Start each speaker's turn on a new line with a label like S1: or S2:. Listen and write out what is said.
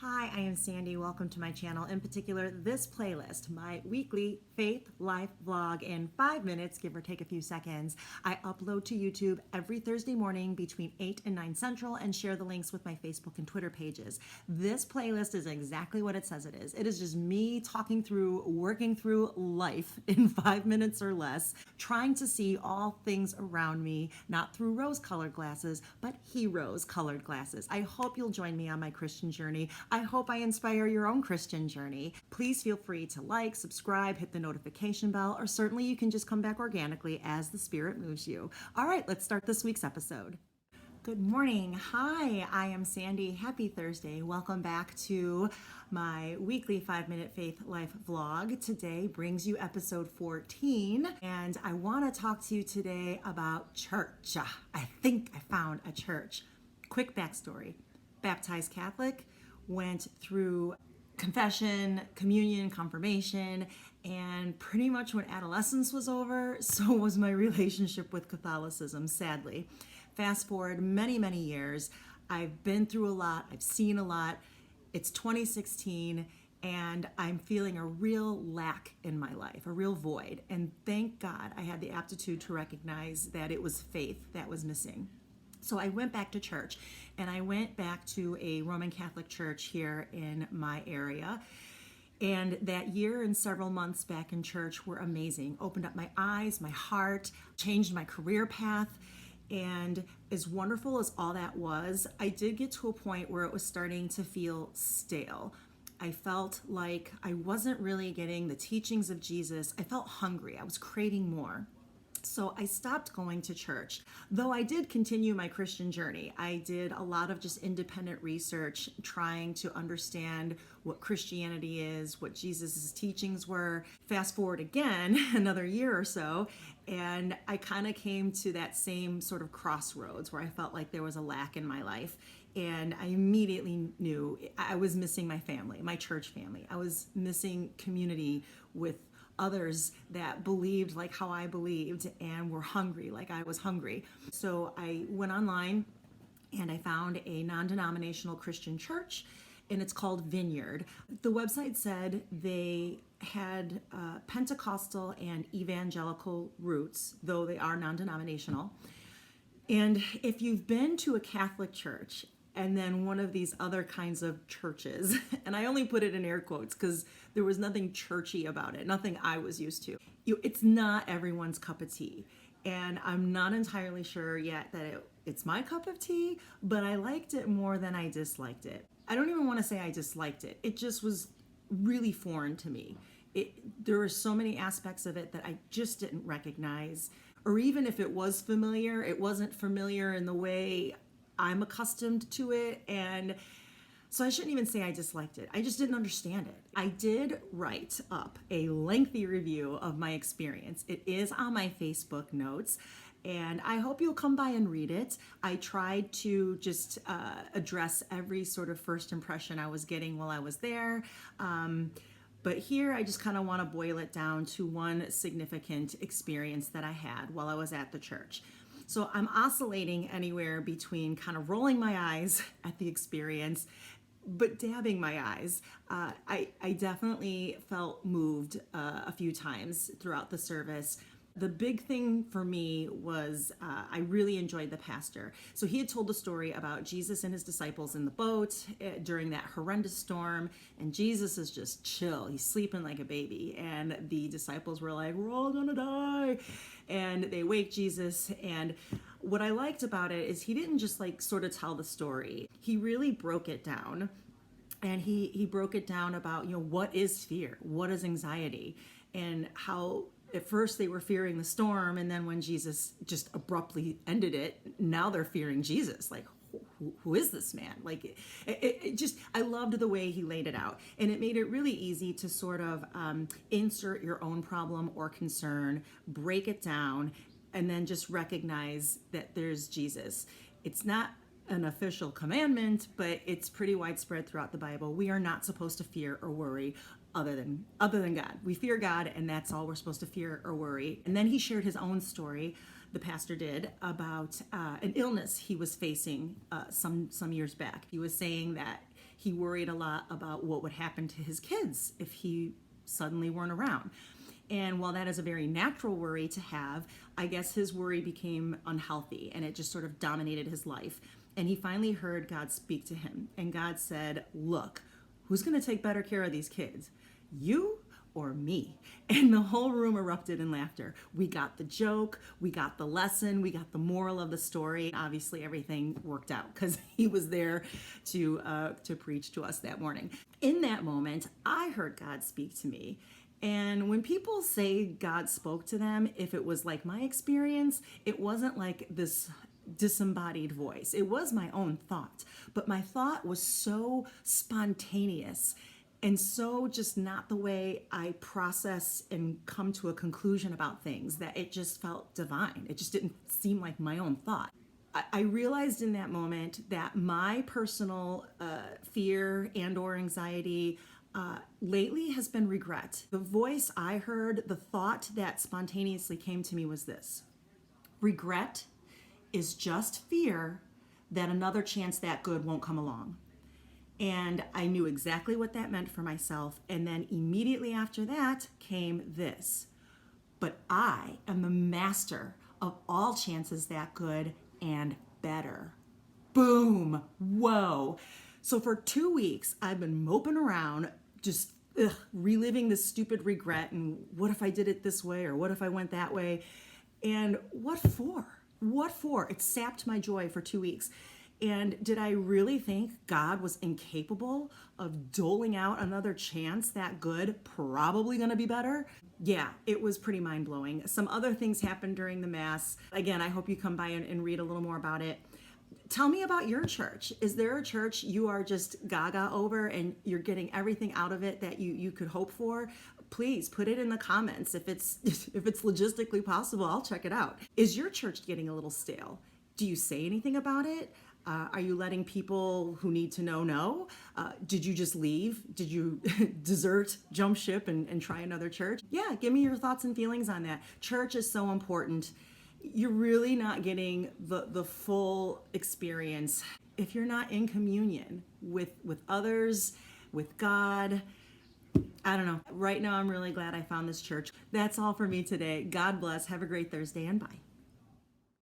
S1: Hi, I am Sandy. Welcome to my channel. In particular, this playlist, my weekly faith life vlog in 5 minutes, give or take a few seconds. I upload to YouTube every Thursday morning between 8 and 9 Central and share the links with my Facebook and Twitter pages. This playlist is exactly what it says it is. It is just me talking through, working through life in 5 minutes or less, trying to see all things around me, not through rose-colored glasses, but heroes-colored glasses. I hope you'll join me on my Christian journey. I hope I inspire your own Christian journey. Please feel free to like, subscribe, hit the notification bell, or certainly you can just come back organically as the Spirit moves you. All right, let's start this week's episode. Good morning. Hi, I am Sandy. Happy Thursday. Welcome back to my weekly 5-minute faith life vlog. Today brings you episode 14, and I want to talk to you today about church. I think I found a church. Quick backstory. Baptized Catholic, went through confession, communion, confirmation, and pretty much when adolescence was over, so was my relationship with Catholicism, sadly. Fast forward many, many years, I've been through a lot, I've seen a lot. It's 2016, and I'm feeling a real lack in my life, a real void. And thank God I had the aptitude to recognize that it was faith that was missing. So I went back to church, and I went back to a Roman Catholic church here in my area. And that year and several months back in church were amazing. Opened up my eyes, my heart, changed my career path. And as wonderful as all that was, I did get to a point where it was starting to feel stale. I felt like I wasn't really getting the teachings of Jesus. I felt hungry. I was craving more. So I stopped going to church, though I did continue my Christian journey. I did a lot of just independent research, trying to understand what Christianity is, what Jesus's teachings were. Fast forward again, another year or so, and I kind of came to that same sort of crossroads where I felt like there was a lack in my life. And I immediately knew I was missing my family, my church family. I was missing community with others that believed like how I believed and were hungry like I was hungry. So I went online and I found a non-denominational Christian church, and it's called Vineyard. The website said they had Pentecostal and evangelical roots, though they are non-denominational. And if you've been to a Catholic church and then one of these other kinds of churches, and I only put it in air quotes because there was nothing churchy about it, nothing I was used to. It's not everyone's cup of tea. And I'm not entirely sure yet that it's my cup of tea, but I liked it more than I disliked it. I don't even want to say I disliked it. It just was really foreign to me. There were so many aspects of it that I just didn't recognize. Or even if it was familiar, it wasn't familiar in the way I'm accustomed to it. And so I shouldn't even say I disliked it. I just didn't understand it. I did write up a lengthy review of my experience. It is on my Facebook notes, and I hope you'll come by and read it. I tried to just address every sort of first impression I was getting while I was there. But here I just kind of want to boil it down to one significant experience that I had while I was at the church. So I'm oscillating anywhere between kind of rolling my eyes at the experience, but dabbing my eyes. I definitely felt moved a few times throughout the service. The big thing for me was I really enjoyed the pastor. So he had told a story about Jesus and his disciples in the boat during that horrendous storm, and Jesus is just chill. He's sleeping like a baby, and the disciples were like, we're all gonna die. And they wake Jesus, and what I liked about it is he didn't just like sort of tell the story. He really broke it down. And he broke it down about, what is fear? What is anxiety? And how at first they were fearing the storm, and then when Jesus just abruptly ended it, now they're fearing Jesus. Like, who is this man? Like, it just, I loved the way he laid it out. And it made it really easy to sort of insert your own problem or concern, break it down, and then just recognize that there's Jesus. It's not an official commandment, but it's pretty widespread throughout the Bible. We are not supposed to fear or worry other than God. We fear God, and that's all we're supposed to fear or worry. And then he shared his own story, the pastor did, about an illness he was facing some years back. He was saying that he worried a lot about what would happen to his kids if he suddenly weren't around. And while that is a very natural worry to have, I guess his worry became unhealthy and it just sort of dominated his life. And he finally heard God speak to him. And God said, look, who's going to take better care of these kids? You or me? And the whole room erupted in laughter. We got the joke, we got the lesson, we got the moral of the story. Obviously, everything worked out because he was there to preach to us that morning. In that moment, I heard God speak to me. And when people say God spoke to them, if it was like my experience, it wasn't like this disembodied voice. It was my own thought, but my thought was so spontaneous and so just not the way I process and come to a conclusion about things that it just felt divine. It just didn't seem like my own thought. I realized in that moment that my personal fear and or anxiety lately has been regret. The voice I heard, the thought that spontaneously came to me was this: regret is just fear that another chance that good won't come along. And I knew exactly what that meant for myself. And then immediately after that came this: but I am the master of all chances that good and better. Boom. Whoa. So for 2 weeks, I've been moping around, just reliving this stupid regret and what if I did it this way or what if I went that way? And what for? What for? It sapped my joy for 2 weeks. And did I really think God was incapable of doling out another chance that good, probably gonna be better? Yeah, it was pretty mind-blowing. Some other things happened during the Mass. Again, I hope you come by and read a little more about it. Tell me about your church. Is there a church you are just gaga over and you're getting everything out of it that you could hope for? Please put it in the comments. If it's logistically possible, I'll check it out. Is your church getting a little stale? Do you say anything about it? Are you letting people who need to know? Did you just leave? Did you desert, jump ship, and try another church? Yeah, give me your thoughts and feelings on that. Church is so important. You're really not getting the full experience if you're not in communion with others, with God. I don't know. Right now, I'm really glad I found this church. That's all for me today. God bless. Have a great Thursday and bye.